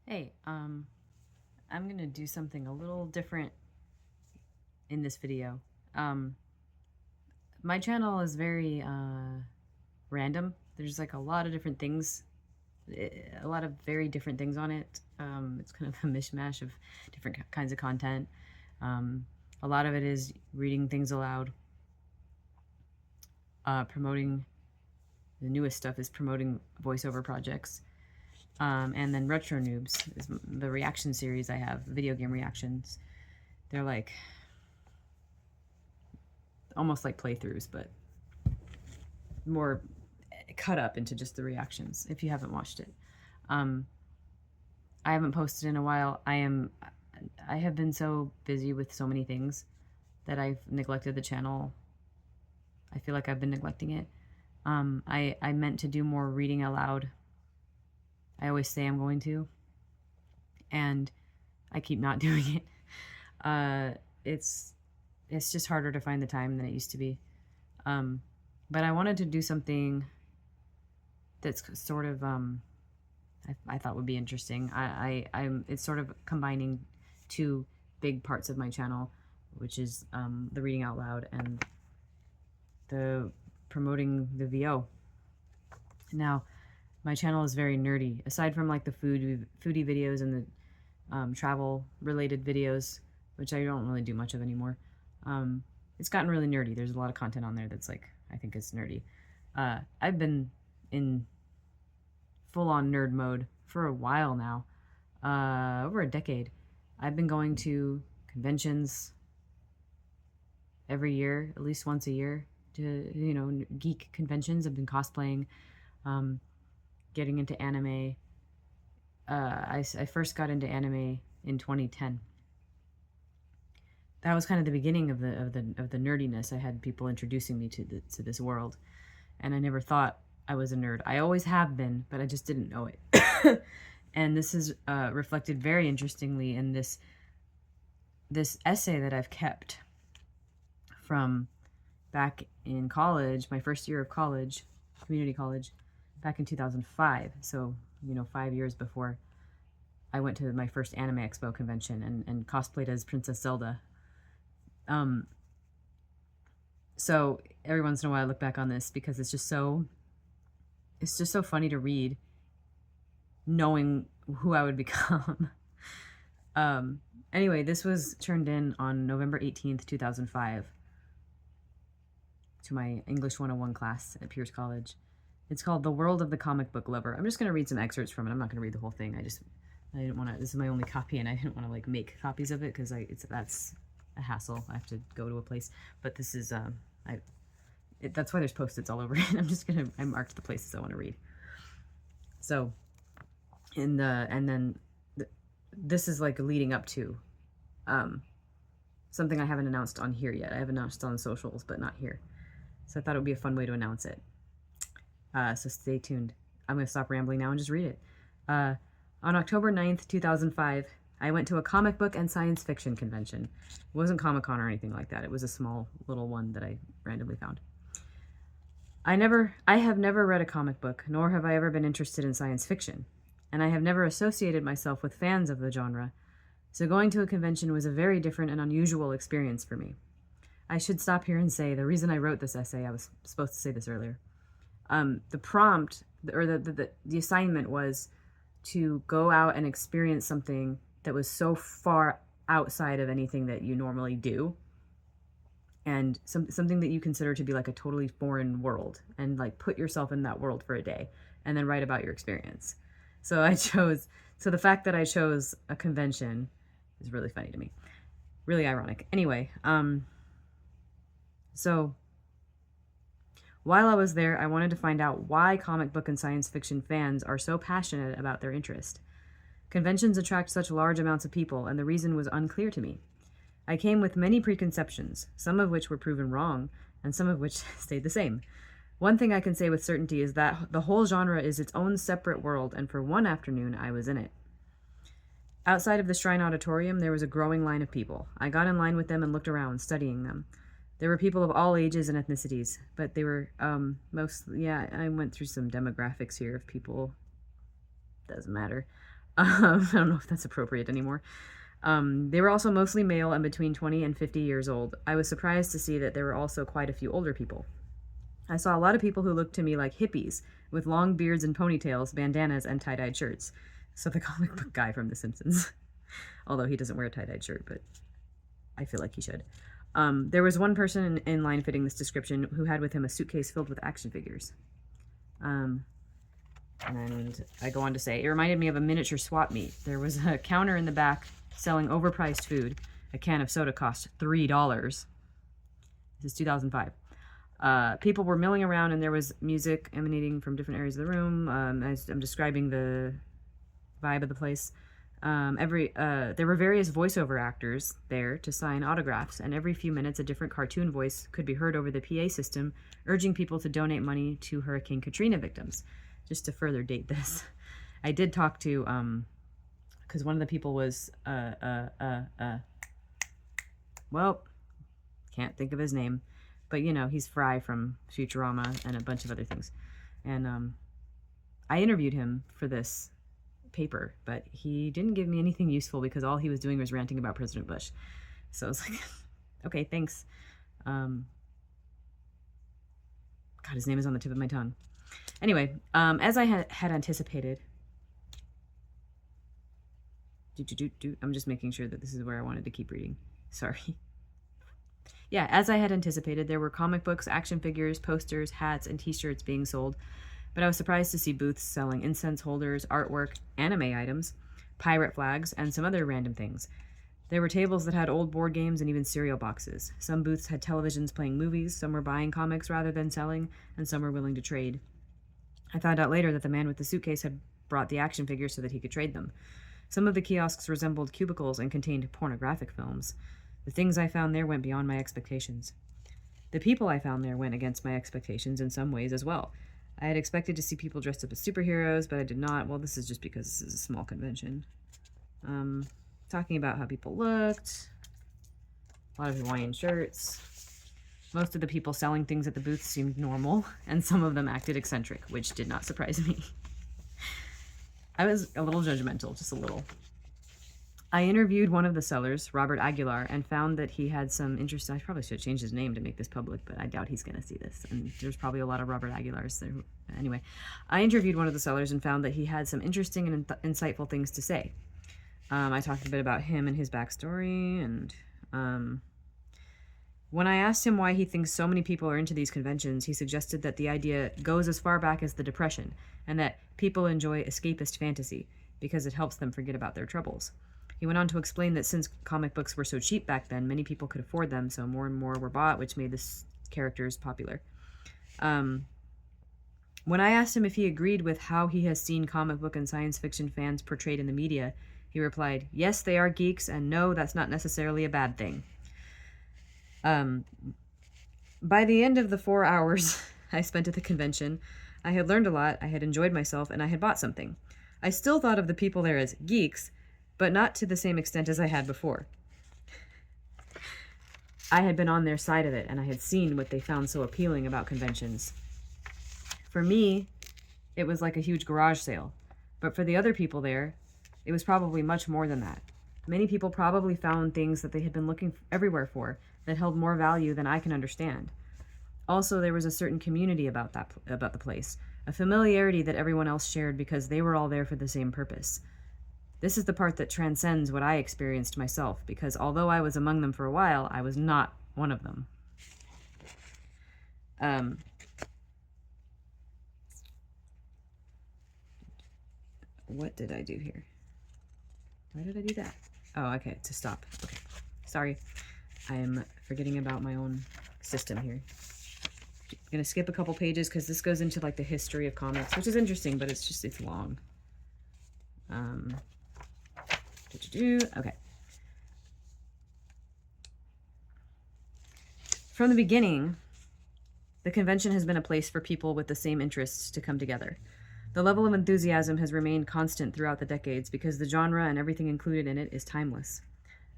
Hey, I'm gonna do something a little different in this video. Um, my channel is very random. There's like a lot of different things, a lot of very different things on it. It's kind of a mishmash of different kinds of content. Um, a lot of it is reading things aloud. Promoting the newest stuff is promoting voiceover projects. And then Retro Noobs is the reaction series I have, video game reactions. They're like almost like playthroughs, but more cut up into just the reactions if you haven't watched it. I haven't posted in a while. I have been so busy with so many things that I've neglected the channel. I feel like I've been neglecting it. I meant to do more reading aloud. I always say I'm going to, and I keep not doing it. It's just harder to find the time than it used to be. But I wanted to do something that's sort of I thought would be interesting. It's sort of combining two big parts of my channel, which is the reading out loud and the promoting the VO. Now, my channel is very nerdy. Aside from like the foodie videos and the travel related videos, which I don't really do much of anymore. It's gotten really nerdy. There's a lot of content on there that's like, I think is nerdy. I've been in full-on nerd mode for a while now, over a decade. I've been going to conventions every year, at least once a year, to, geek conventions. I've been cosplaying, getting into anime. I first got into anime in 2010. That was kind of the beginning of the nerdiness. I had people introducing me to this world, and I never thought I was a nerd. I always have been, but I just didn't know it. And this is reflected very interestingly in this essay that I've kept from back in college, my first year of college, community college, back in 2005. So 5 years before I went to my first Anime Expo convention and cosplayed as Princess Zelda. So every once in a while I look back on this because it's just so funny to read, knowing who I would become. Anyway, this was turned in on November 18th, 2005 to my English 101 class at Pierce College. It's called The World of the Comic Book Lover. I'm just going to read some excerpts from it. I'm not going to read the whole thing. I didn't want to, this is my only copy, and I didn't want to like make copies of it because that's a hassle. I have to go to a place. But this is, that's why there's Post-its all over it. I marked the places I want to read. So, this is like leading up to something I haven't announced on here yet. I have announced on socials, but not here. So I thought it would be a fun way to announce it. So stay tuned. I'm going to stop rambling now and just read it. On October 9th, 2005, I went to a comic book and science fiction convention. It wasn't Comic-Con or anything like that. It was a small little one that I randomly found. I have never read a comic book, nor have I ever been interested in science fiction, and I have never associated myself with fans of the genre, so going to a convention was a very different and unusual experience for me. I should stop here and say the reason I wrote this essay, I was supposed to say this earlier. The prompt, or the assignment was to go out and experience something that was so far outside of anything that you normally do, and something that you consider to be like a totally foreign world, and like put yourself in that world for a day and then write about your experience. So the fact that I chose a convention is really funny to me. Really ironic. Anyway, so while I was there, I wanted to find out why comic book and science fiction fans are so passionate about their interest. Conventions attract such large amounts of people, and the reason was unclear to me. I came with many preconceptions, some of which were proven wrong, and some of which stayed the same. One thing I can say with certainty is that the whole genre is its own separate world, and for one afternoon I was in it. Outside of the Shrine Auditorium, there was a growing line of people. I got in line with them and looked around, studying them. There were people of all ages and ethnicities, but they were I went through some demographics here of people. Doesn't matter. I don't know if that's appropriate anymore. They were also mostly male and between 20 and 50 years old. I was surprised to see that there were also quite a few older people. I saw a lot of people who looked to me like hippies, with long beards and ponytails, bandanas, and tie-dyed shirts. So the comic book guy from The Simpsons. Although he doesn't wear a tie-dyed shirt, but I feel like he should. There was one person in line fitting this description who had with him a suitcase filled with action figures. And I go on to say, it reminded me of a miniature swap meet. There was a counter in the back selling overpriced food. A can of soda cost $3. This is 2005. People were milling around, and there was music emanating from different areas of the room. As I'm describing the vibe of the place. There were various voiceover actors there to sign autographs, and every few minutes a different cartoon voice could be heard over the PA system, urging people to donate money to Hurricane Katrina victims. Just to further date this, I did talk to, because one of the people was, well, can't think of his name, but you know, he's Fry from Futurama and a bunch of other things. And I interviewed him for this paper, but he didn't give me anything useful because all he was doing was ranting about President Bush. So I was like, okay, thanks. God, his name is on the tip of my tongue. Anyway, as I had anticipated, I'm just making sure that this is where I wanted to keep reading. Sorry. Yeah, as I had anticipated, there were comic books, action figures, posters, hats, and t-shirts being sold. But I was surprised to see booths selling incense holders, artwork, anime items, pirate flags, and some other random things. There were tables that had old board games and even cereal boxes. Some booths had televisions playing movies, some were buying comics rather than selling, and some were willing to trade. I found out later that the man with the suitcase had brought the action figures so that he could trade them. Some of the kiosks resembled cubicles and contained pornographic films. The things I found there went beyond my expectations. The people I found there went against my expectations in some ways as well. I had expected to see people dressed up as superheroes, but I did not. Well, this is just because this is a small convention. Talking about how people looked. A lot of Hawaiian shirts. Most of the people selling things at the booth seemed normal, and some of them acted eccentric, which did not surprise me. I was a little judgmental, just a little. I interviewed one of the sellers, Robert Aguilar, and found that he had some interest. I probably should change his name to make this public, but I doubt he's going to see this. And there's probably a lot of Robert Aguilars there. Anyway, I interviewed one of the sellers and found that he had some interesting and insightful things to say. I talked a bit about him and his backstory, and when I asked him why he thinks so many people are into these conventions, he suggested that the idea goes as far back as the Depression, and that people enjoy escapist fantasy because it helps them forget about their troubles. He went on to explain that since comic books were so cheap back then, many people could afford them, so more and more were bought, which made the characters popular. When I asked him if he agreed with how he has seen comic book and science fiction fans portrayed in the media, he replied, "Yes, they are geeks, and no, that's not necessarily a bad thing." By the end of the 4 hours I spent at the convention, I had learned a lot, I had enjoyed myself, and I had bought something. I still thought of the people there as geeks, but not to the same extent as I had before. I had been on their side of it, and I had seen what they found so appealing about conventions. For me, it was like a huge garage sale, but for the other people there, it was probably much more than that. Many people probably found things that they had been looking everywhere for that held more value than I can understand. Also, there was a certain community about the place, a familiarity that everyone else shared because they were all there for the same purpose. This is the part that transcends what I experienced myself, because although I was among them for a while, I was not one of them. What did I do here? Why did I do that? Oh, okay, to stop. Okay, sorry. I am forgetting about my own system here. I'm gonna skip a couple pages because this goes into like the history of comics, which is interesting, but it's long. Okay. From the beginning, the convention has been a place for people with the same interests to come together. The level of enthusiasm has remained constant throughout the decades because the genre and everything included in it is timeless.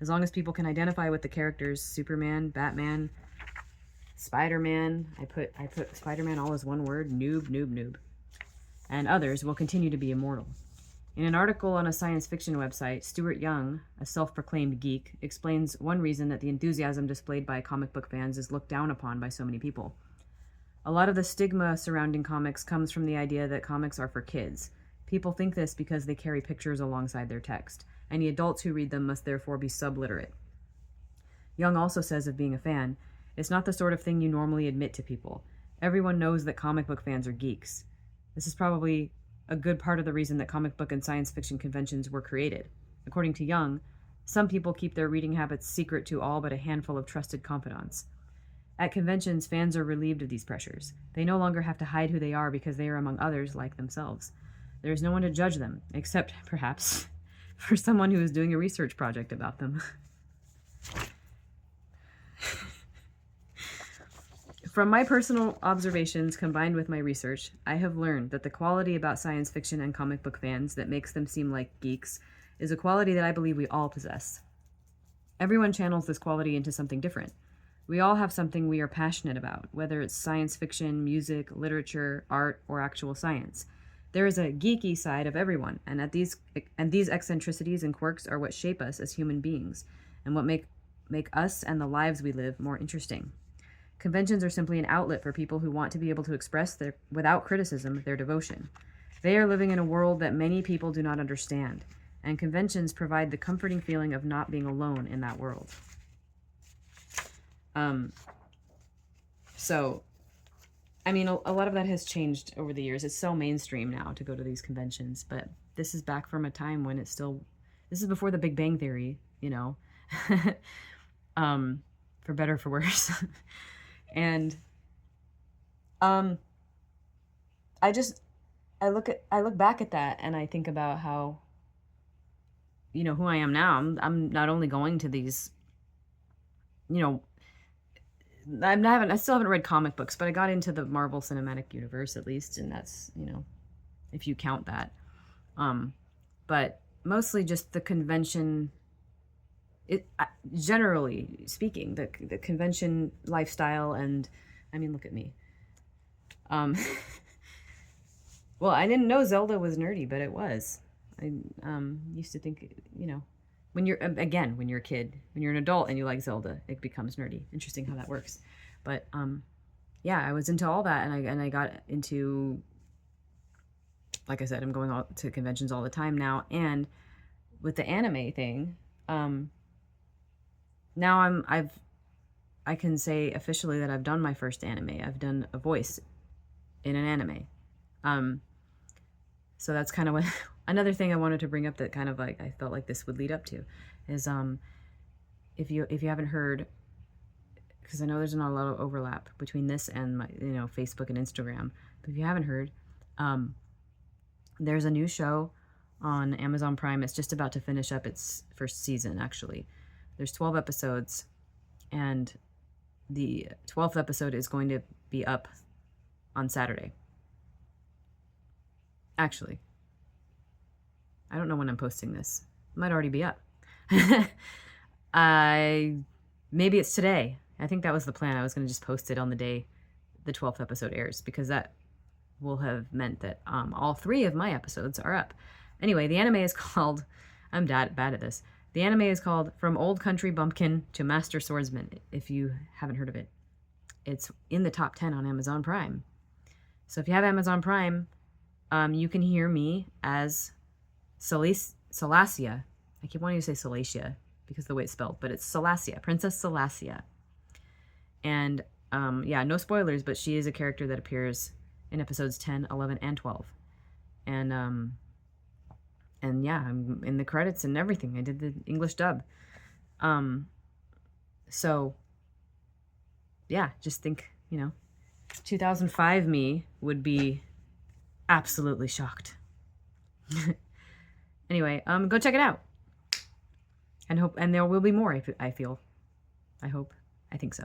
As long as people can identify with the characters, Superman, Batman, Spider-Man, I put Spider-Man all as one word, noob, and others will continue to be immortal. In an article on a science fiction website, Stuart Young, a self-proclaimed geek, explains one reason that the enthusiasm displayed by comic book fans is looked down upon by so many people. A lot of the stigma surrounding comics comes from the idea that comics are for kids. People think this because they carry pictures alongside their text. Any adults who read them must therefore be subliterate. Young also says of being a fan, it's not the sort of thing you normally admit to people. Everyone knows that comic book fans are geeks. This is probably a good part of the reason that comic book and science fiction conventions were created. According to Young, some people keep their reading habits secret to all but a handful of trusted confidants. At conventions, fans are relieved of these pressures. They no longer have to hide who they are because they are among others like themselves. There is no one to judge them, except, perhaps, for someone who is doing a research project about them. From my personal observations combined with my research, I have learned that the quality about science fiction and comic book fans that makes them seem like geeks is a quality that I believe we all possess. Everyone channels this quality into something different. We all have something we are passionate about, whether it's science fiction, music, literature, art, or actual science. There is a geeky side of everyone, and these eccentricities and quirks are what shape us as human beings, and what make us and the lives we live more interesting. Conventions are simply an outlet for people who want to be able to express without criticism, their devotion. They are living in a world that many people do not understand, and conventions provide the comforting feeling of not being alone in that world. So, I mean, a lot of that has changed over the years. It's so mainstream now to go to these conventions, but this is back from a time when this is before the Big Bang Theory, you know, for better or for worse. And, I look back at that and I think about how, you know, who I am now. I'm not only going to these, you know, I still haven't read comic books, but I got into the Marvel Cinematic Universe at least, and that's, you know, if you count that. But mostly just the convention. Generally speaking, the convention lifestyle, and I mean, look at me. Well, I didn't know Zelda was nerdy, but it was. I used to think, you know, when you're a kid, when you're an adult and you like Zelda, it becomes nerdy. Interesting how that works. But yeah, I was into all that, and I got into, like I said, I'm going to conventions all the time now, and with the anime thing, now I can say officially that I've done my first anime. I've done a voice in an anime. So that's kind of what another thing I wanted to bring up that kind of like I felt like this would lead up to is if you haven't heard, because I know there's not a lot of overlap between this and my, you know, Facebook and Instagram, but if you haven't heard, there's a new show on Amazon Prime. It's just about to finish up its first season, actually. There's 12 episodes, and the 12th episode is going to be up on Saturday. Actually, I don't know when I'm posting this. It might already be up. Maybe it's today. I think that was the plan. I was going to just post it on the day the 12th episode airs, because that will have meant that all 3 of my episodes are up. Anyway, the anime is called, I'm bad at this. The anime is called From Old Country Bumpkin to Master Swordsman, if you haven't heard of it. It's in the top 10 on Amazon Prime. So if you have Amazon Prime, you can hear me as Salacia. I keep wanting to say Salacia because of the way it's spelled, but it's Salacia, Princess Salacia. And yeah, no spoilers, but she is a character that appears in episodes 10, 11, and 12. And yeah, I'm in the credits and everything. I did the English dub. So yeah, just think, you know, 2005 me would be absolutely shocked. Anyway, go check it out. And there will be more, I feel. I hope. I think so.